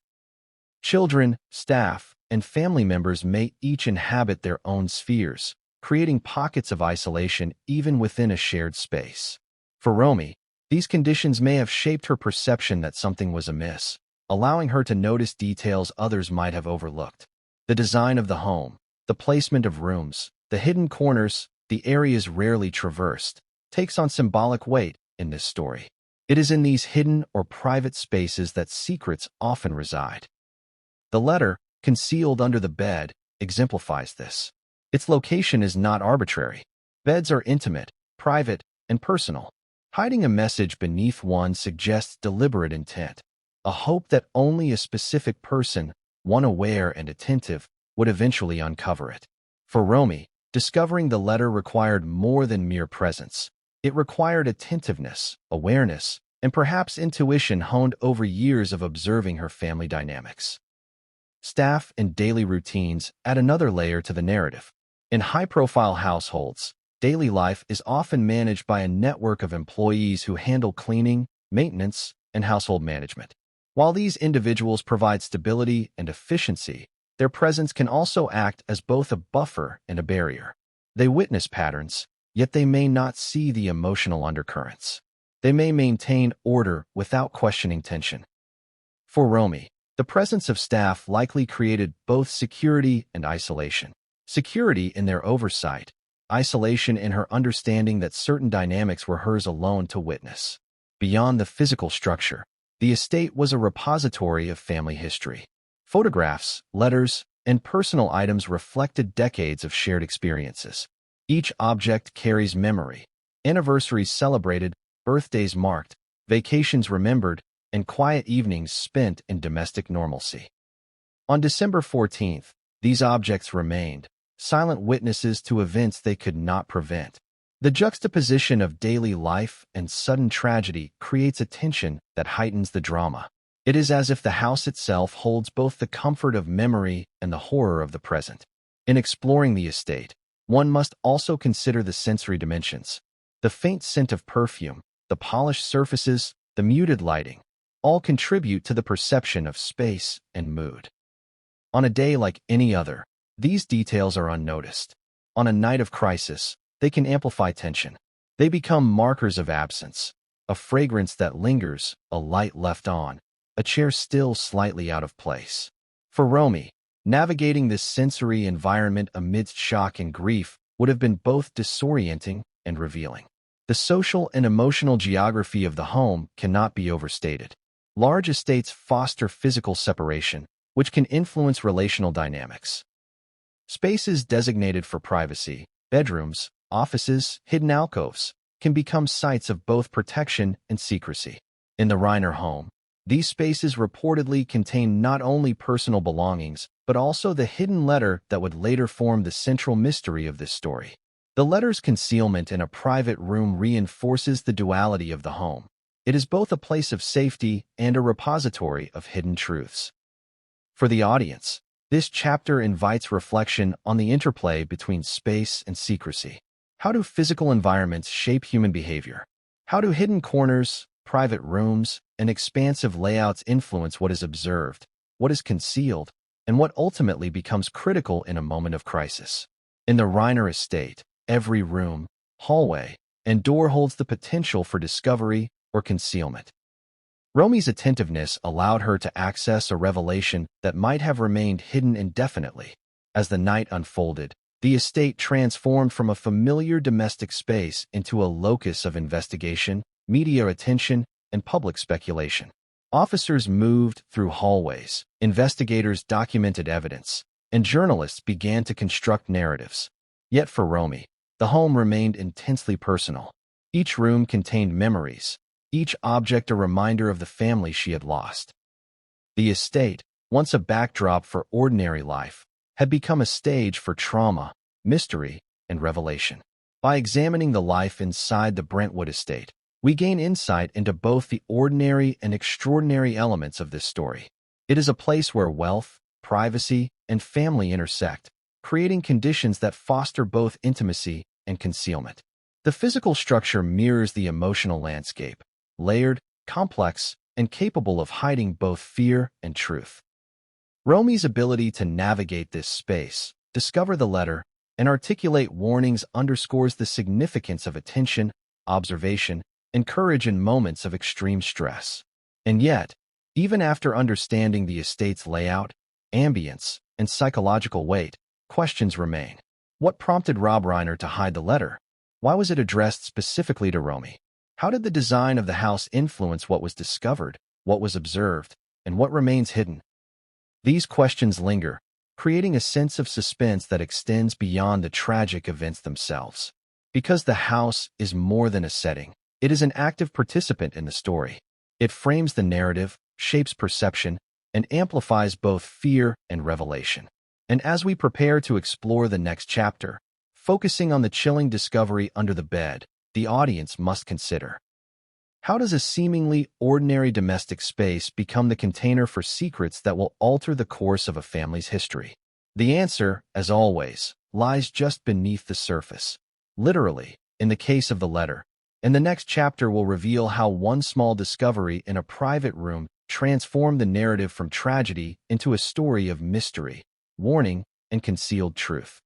Children, staff, and family members may each inhabit their own spheres, creating pockets of isolation even within a shared space. For Romy, these conditions may have shaped her perception that something was amiss, allowing her to notice details others might have overlooked. The design of the home, the placement of rooms, the hidden corners, the areas rarely traversed, takes on symbolic weight in this story. It is in these hidden or private spaces that secrets often reside. The letter, concealed under the bed, exemplifies this. Its location is not arbitrary. Beds are intimate, private, and personal. Hiding a message beneath one suggests deliberate intent, a hope that only a specific person, one aware and attentive, would eventually uncover it. For Romy, discovering the letter required more than mere presence. It required attentiveness, awareness, and perhaps intuition honed over years of observing her family dynamics. Staff and daily routines add another layer to the narrative. In high-profile households, daily life is often managed by a network of employees who handle cleaning, maintenance, and household management. While these individuals provide stability and efficiency, their presence can also act as both a buffer and a barrier. They witness patterns, yet they may not see the emotional undercurrents. They may maintain order without questioning tension. For Romy, the presence of staff likely created both security and isolation. Security in their oversight, isolation in her understanding that certain dynamics were hers alone to witness. Beyond the physical structure, the estate was a repository of family history. Photographs, letters, and personal items reflected decades of shared experiences. Each object carries memory, anniversaries celebrated, birthdays marked, vacations remembered, and quiet evenings spent in domestic normalcy. On December 14th, these objects remained, silent witnesses to events they could not prevent. The juxtaposition of daily life and sudden tragedy creates a tension that heightens the drama. It is as if the house itself holds both the comfort of memory and the horror of the present. In exploring the estate, one must also consider the sensory dimensions. The faint scent of perfume, the polished surfaces, the muted lighting, all contribute to the perception of space and mood. On a day like any other, these details are unnoticed. On a night of crisis, they can amplify tension. They become markers of absence, a fragrance that lingers, a light left on, a chair still slightly out of place. For Romy, navigating this sensory environment amidst shock and grief would have been both disorienting and revealing. The social and emotional geography of the home cannot be overstated. Large estates foster physical separation, which can influence relational dynamics. Spaces designated for privacy, bedrooms, offices, hidden alcoves, can become sites of both protection and secrecy. In the Reiner home, these spaces reportedly contain not only personal belongings, but also the hidden letter that would later form the central mystery of this story. The letter's concealment in a private room reinforces the duality of the home. It is both a place of safety and a repository of hidden truths. For the audience, this chapter invites reflection on the interplay between space and secrecy. How do physical environments shape human behavior? How do hidden corners, private rooms, and expansive layouts influence what is observed, what is concealed, and what ultimately becomes critical in a moment of crisis? In the Reiner estate, every room, hallway, and door holds the potential for discovery or concealment. Romy's attentiveness allowed her to access a revelation that might have remained hidden indefinitely. As the night unfolded, the estate transformed from a familiar domestic space into a locus of investigation, media attention, and public speculation. Officers moved through hallways, investigators documented evidence, and journalists began to construct narratives. Yet for Romy, the home remained intensely personal. Each room contained memories, each object a reminder of the family she had lost. The estate, once a backdrop for ordinary life, had become a stage for trauma, mystery, and revelation. By examining the life inside the Brentwood estate, we gain insight into both the ordinary and extraordinary elements of this story. It is a place where wealth, privacy, and family intersect, creating conditions that foster both intimacy and concealment. The physical structure mirrors the emotional landscape, layered, complex, and capable of hiding both fear and truth. Romy's ability to navigate this space, discover the letter, and articulate warnings underscores the significance of attention, observation, and courage in moments of extreme stress. And yet, even after understanding the estate's layout, ambience, and psychological weight, questions remain. What prompted Rob Reiner to hide the letter? Why was it addressed specifically to Romy? How did the design of the house influence what was discovered, what was observed, and what remains hidden? These questions linger, creating a sense of suspense that extends beyond the tragic events themselves. Because the house is more than a setting, it is an active participant in the story. It frames the narrative, shapes perception, and amplifies both fear and revelation. And as we prepare to explore the next chapter, focusing on the chilling discovery under the bed, the audience must consider: how does a seemingly ordinary domestic space become the container for secrets that will alter the course of a family's history? The answer, as always, lies just beneath the surface. Literally, in the case of the letter, and the next chapter will reveal how one small discovery in a private room transformed the narrative from tragedy into a story of mystery, warning, and concealed truth.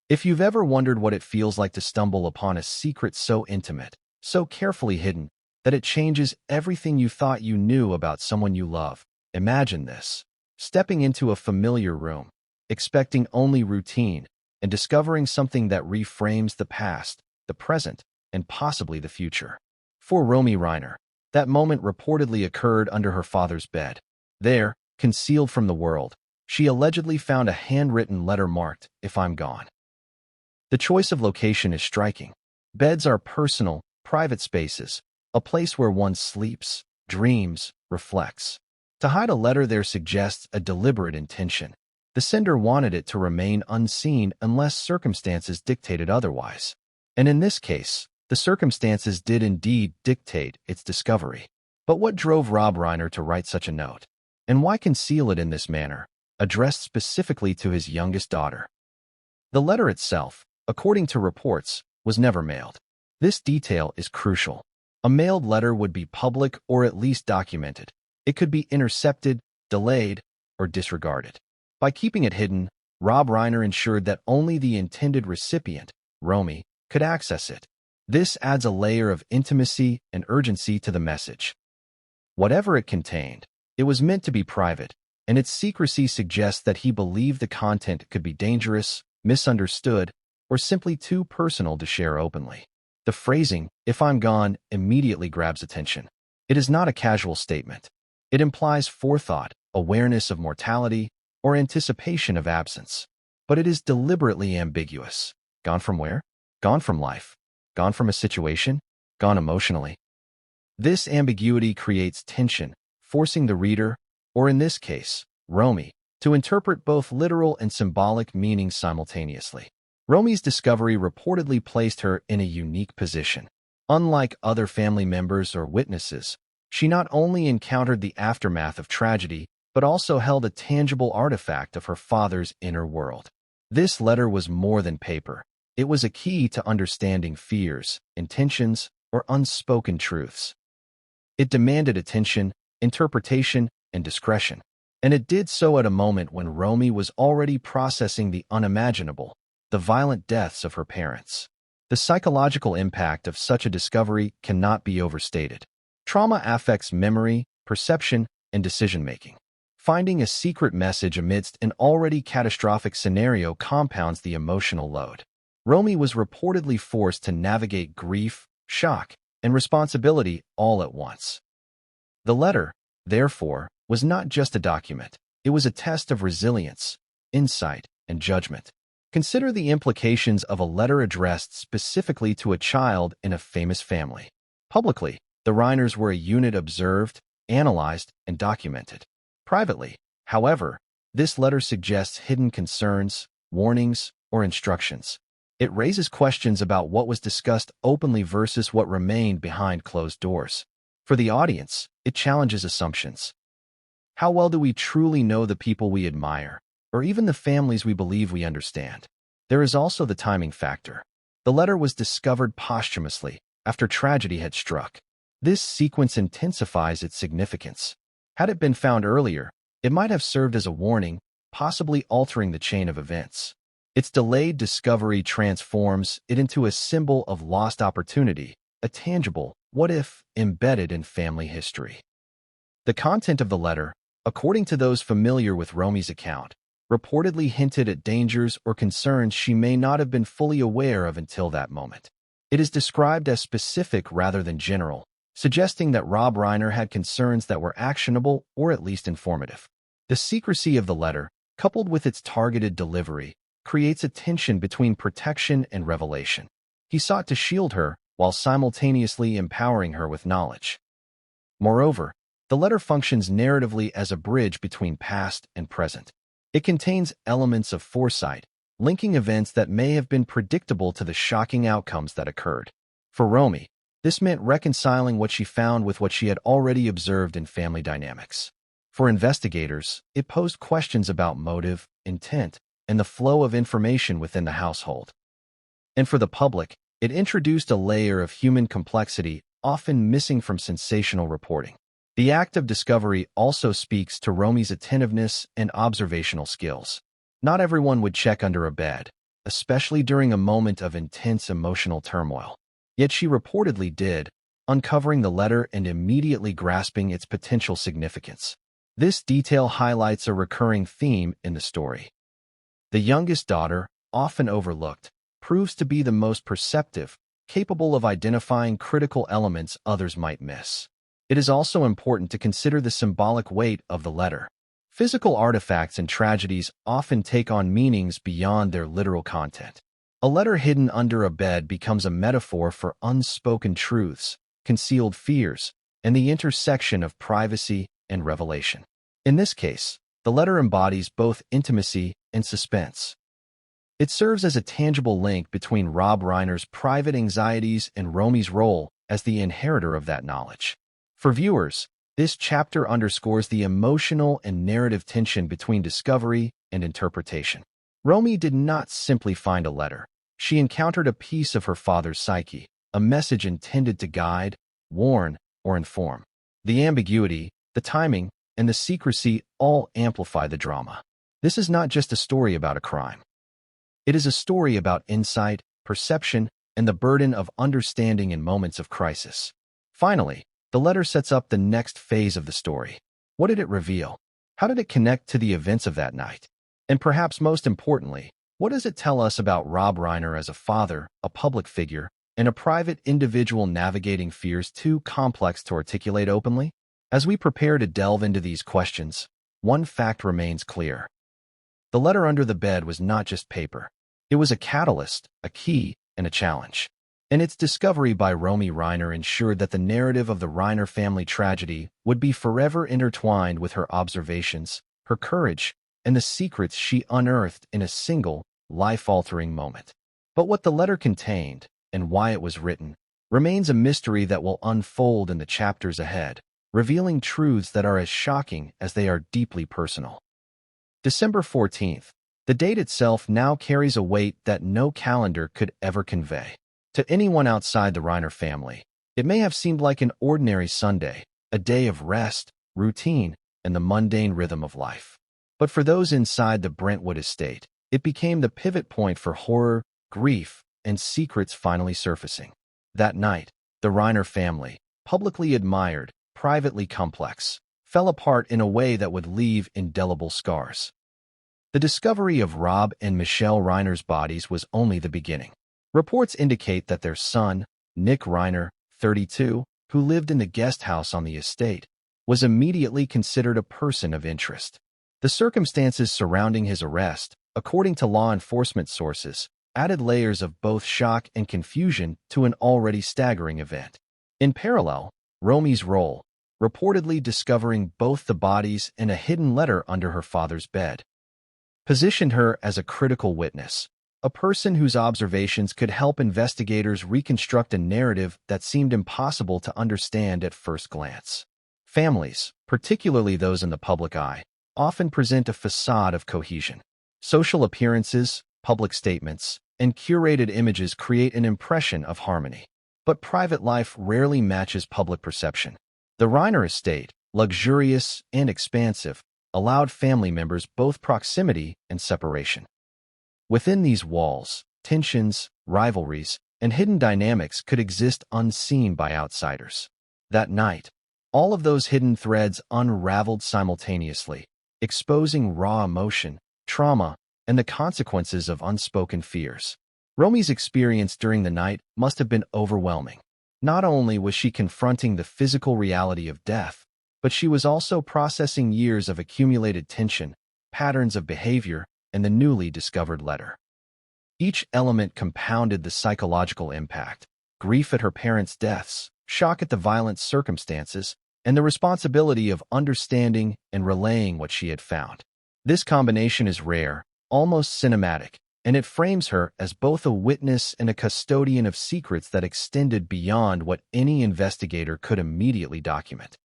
If you've ever wondered what it feels like to stumble upon a secret so intimate, so carefully hidden, that it changes everything you thought you knew about someone you love, imagine this: stepping into a familiar room, expecting only routine, and discovering something that reframes the past, the present, and possibly the future. For Romy Reiner, that moment reportedly occurred under her father's bed. There, concealed from the world, she allegedly found a handwritten letter marked, "If I'm gone." The choice of location is striking. Beds are personal, private spaces, a place where one sleeps, dreams, reflects. To hide a letter there suggests a deliberate intention. The sender wanted it to remain unseen unless circumstances dictated otherwise. And in this case, the circumstances did indeed dictate its discovery. But what drove Rob Reiner to write such a note? And why conceal it in this manner, addressed specifically to his youngest daughter? The letter itself, according to reports, was never mailed. This detail is crucial. A mailed letter would be public or at least documented. It could be intercepted, delayed, or disregarded. By keeping it hidden, Rob Reiner ensured that only the intended recipient, Romy, could access it. This adds a layer of intimacy and urgency to the message. Whatever it contained, it was meant to be private, and its secrecy suggests that he believed the content could be dangerous, misunderstood, or simply too personal to share openly. The phrasing, "if I'm gone," immediately grabs attention. It is not a casual statement. It implies forethought, awareness of mortality, or anticipation of absence. But it is deliberately ambiguous. Gone from where? Gone from life. Gone from a situation? Gone emotionally. This ambiguity creates tension, forcing the reader, or in this case, Romy, to interpret both literal and symbolic meanings simultaneously. Romy's discovery reportedly placed her in a unique position. Unlike other family members or witnesses, she not only encountered the aftermath of tragedy, but also held a tangible artifact of her father's inner world. This letter was more than paper. It was a key to understanding fears, intentions, or unspoken truths. It demanded attention, interpretation, and discretion. And it did so at a moment when Romy was already processing the unimaginable, the violent deaths of her parents. The psychological impact of such a discovery cannot be overstated. Trauma affects memory, perception, and decision-making. Finding a secret message amidst an already catastrophic scenario compounds the emotional load. Romy was reportedly forced to navigate grief, shock, and responsibility all at once. The letter, therefore, was not just a document. It was a test of resilience, insight, and judgment. Consider the implications of a letter addressed specifically to a child in a famous family. Publicly, the Reiners were a unit observed, analyzed, and documented. Privately, however, this letter suggests hidden concerns, warnings, or instructions. It raises questions about what was discussed openly versus what remained behind closed doors. For the audience, it challenges assumptions. How well do we truly know the people we admire, or even the families we believe we understand? There is also the timing factor. The letter was discovered posthumously, after tragedy had struck. This sequence intensifies its significance. Had it been found earlier, it might have served as a warning, possibly altering the chain of events. Its delayed discovery transforms it into a symbol of lost opportunity, a tangible what-if embedded in family history. The content of the letter, according to those familiar with Romy's account, reportedly hinted at dangers or concerns she may not have been fully aware of until that moment. It is described as specific rather than general, suggesting that Rob Reiner had concerns that were actionable or at least informative. The secrecy of the letter, coupled with its targeted delivery, creates a tension between protection and revelation. He sought to shield her while simultaneously empowering her with knowledge. Moreover, the letter functions narratively as a bridge between past and present. It contains elements of foresight, linking events that may have been predictable to the shocking outcomes that occurred. For Romy, this meant reconciling what she found with what she had already observed in family dynamics. For investigators, it posed questions about motive, intent, and the flow of information within the household. And for the public, it introduced a layer of human complexity often missing from sensational reporting. The act of discovery also speaks to Romy's attentiveness and observational skills. Not everyone would check under a bed, especially during a moment of intense emotional turmoil. Yet she reportedly did, uncovering the letter and immediately grasping its potential significance. This detail highlights a recurring theme in the story. The youngest daughter, often overlooked, proves to be the most perceptive, capable of identifying critical elements others might miss. It is also important to consider the symbolic weight of the letter. Physical artifacts and tragedies often take on meanings beyond their literal content. A letter hidden under a bed becomes a metaphor for unspoken truths, concealed fears, and the intersection of privacy and revelation. In this case, the letter embodies both intimacy and suspense. It serves as a tangible link between Rob Reiner's private anxieties and Romy's role as the inheritor of that knowledge. For viewers, this chapter underscores the emotional and narrative tension between discovery and interpretation. Romy did not simply find a letter. She encountered a piece of her father's psyche, a message intended to guide, warn, or inform. The ambiguity, the timing, and the secrecy all amplify the drama. This is not just a story about a crime. It is a story about insight, perception, and the burden of understanding in moments of crisis. Finally, the letter sets up the next phase of the story. What did it reveal? How did it connect to the events of that night? And perhaps most importantly, what does it tell us about Rob Reiner as a father, a public figure, and a private individual navigating fears too complex to articulate openly? As we prepare to delve into these questions, one fact remains clear. The letter under the bed was not just paper. It was a catalyst, a key, and a challenge. And its discovery by Romy Reiner ensured that the narrative of the Reiner family tragedy would be forever intertwined with her observations, her courage, and the secrets she unearthed in a single, life-altering moment. But what the letter contained, and why it was written, remains a mystery that will unfold in the chapters ahead, revealing truths that are as shocking as they are deeply personal. December 14th. The date itself now carries a weight that no calendar could ever convey. To anyone outside the Reiner family, it may have seemed like an ordinary Sunday, a day of rest, routine, and the mundane rhythm of life. But for those inside the Brentwood estate, it became the pivot point for horror, grief, and secrets finally surfacing. That night, the Reiner family, publicly admired, privately complex, fell apart in a way that would leave indelible scars. The discovery of Rob and Michelle Reiner's bodies was only the beginning. Reports indicate that their son, Nick Reiner, 32, who lived in the guest house on the estate, was immediately considered a person of interest. The circumstances surrounding his arrest, according to law enforcement sources, added layers of both shock and confusion to an already staggering event. In parallel, Romy's role, reportedly discovering both the bodies and a hidden letter under her father's bed, positioned her as a critical witness, a person whose observations could help investigators reconstruct a narrative that seemed impossible to understand at first glance. Families, particularly those in the public eye, often present a facade of cohesion. Social appearances, public statements, and curated images create an impression of harmony. But private life rarely matches public perception. The Reiner estate, luxurious and expansive, allowed family members both proximity and separation. Within these walls, tensions, rivalries, and hidden dynamics could exist unseen by outsiders. That night, all of those hidden threads unraveled simultaneously, exposing raw emotion, trauma, and the consequences of unspoken fears. Romy's experience during the night must have been overwhelming. Not only was she confronting the physical reality of death, but she was also processing years of accumulated tension, patterns of behavior, and the newly discovered letter. Each element compounded the psychological impact: grief at her parents' deaths, shock at the violent circumstances, and the responsibility of understanding and relaying what she had found. This combination is rare, almost cinematic, and it frames her as both a witness and a custodian of secrets that extended beyond what any investigator could immediately document.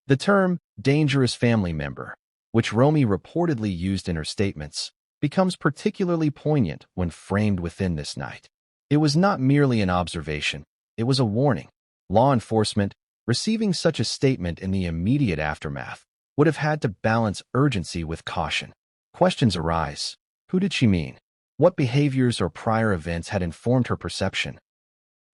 The term dangerous family member, which Romy reportedly used in her statements, becomes particularly poignant when framed within this night. It was not merely an observation, it was a warning. Law enforcement, receiving such a statement in the immediate aftermath, would have had to balance urgency with caution. Questions arise. Who did she mean? What behaviors or prior events had informed her perception?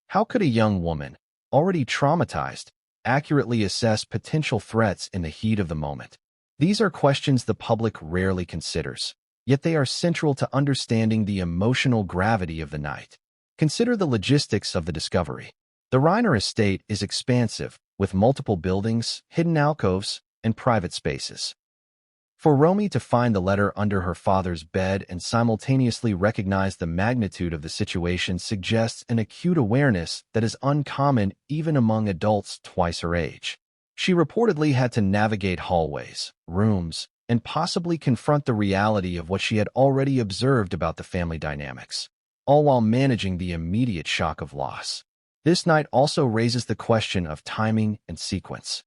How could a young woman, already traumatized, accurately assess potential threats in the heat of the moment? These are questions the public rarely considers, yet they are central to understanding the emotional gravity of the night. Consider the logistics of the discovery. The Reiner estate is expansive, with multiple buildings, hidden alcoves, and private spaces. For Romy to find the letter under her father's bed and simultaneously recognize the magnitude of the situation suggests an acute awareness that is uncommon even among adults twice her age. She reportedly had to navigate hallways, rooms, and possibly confront the reality of what she had already observed about the family dynamics, all while managing the immediate shock of loss. This night also raises the question of timing and sequence.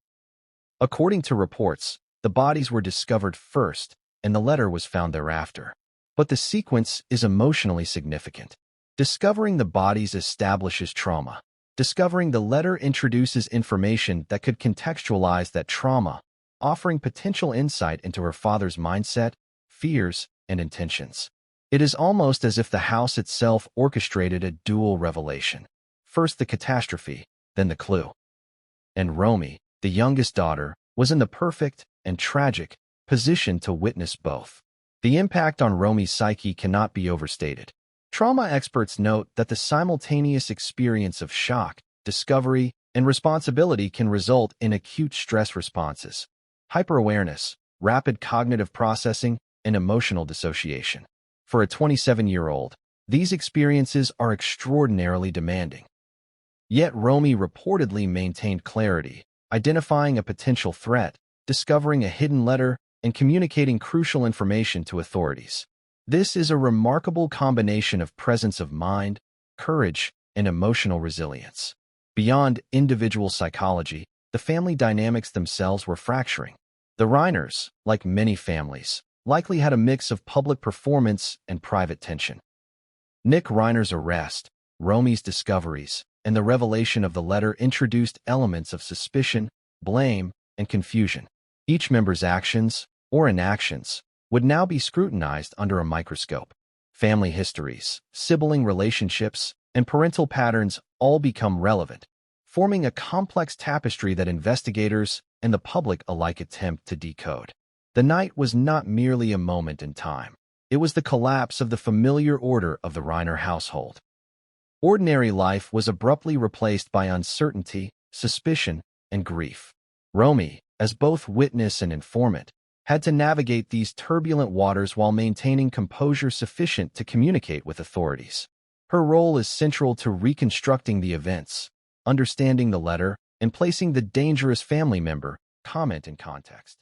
According to reports, the bodies were discovered first, and the letter was found thereafter. But the sequence is emotionally significant. Discovering the bodies establishes trauma. Discovering the letter introduces information that could contextualize that trauma, offering potential insight into her father's mindset, fears, and intentions. It is almost as if the house itself orchestrated a dual revelation. First the catastrophe, then the clue. And Romy, the youngest daughter, was in the perfect and tragic position to witness both. The impact on Romy's psyche cannot be overstated. Trauma experts note that the simultaneous experience of shock, discovery, and responsibility can result in acute stress responses, hyperawareness, rapid cognitive processing, and emotional dissociation. For a 27-year-old, these experiences are extraordinarily demanding. Yet Romy reportedly maintained clarity, identifying a potential threat, discovering a hidden letter, and communicating crucial information to authorities. This is a remarkable combination of presence of mind, courage, and emotional resilience. Beyond individual psychology, the family dynamics themselves were fracturing. The Reiners, like many families, likely had a mix of public performance and private tension. Nick Reiner's arrest, Romy's discoveries, and the revelation of the letter introduced elements of suspicion, blame, and confusion. Each member's actions, or inactions, would now be scrutinized under a microscope. Family histories, sibling relationships, and parental patterns all become relevant, forming a complex tapestry that investigators and the public alike attempt to decode. The night was not merely a moment in time. It was the collapse of the familiar order of the Reiner household. Ordinary life was abruptly replaced by uncertainty, suspicion, and grief. Romy, as both witness and informant, had to navigate these turbulent waters while maintaining composure sufficient to communicate with authorities. Her role is central to reconstructing the events, understanding the letter, and placing the dangerous family member comment in context.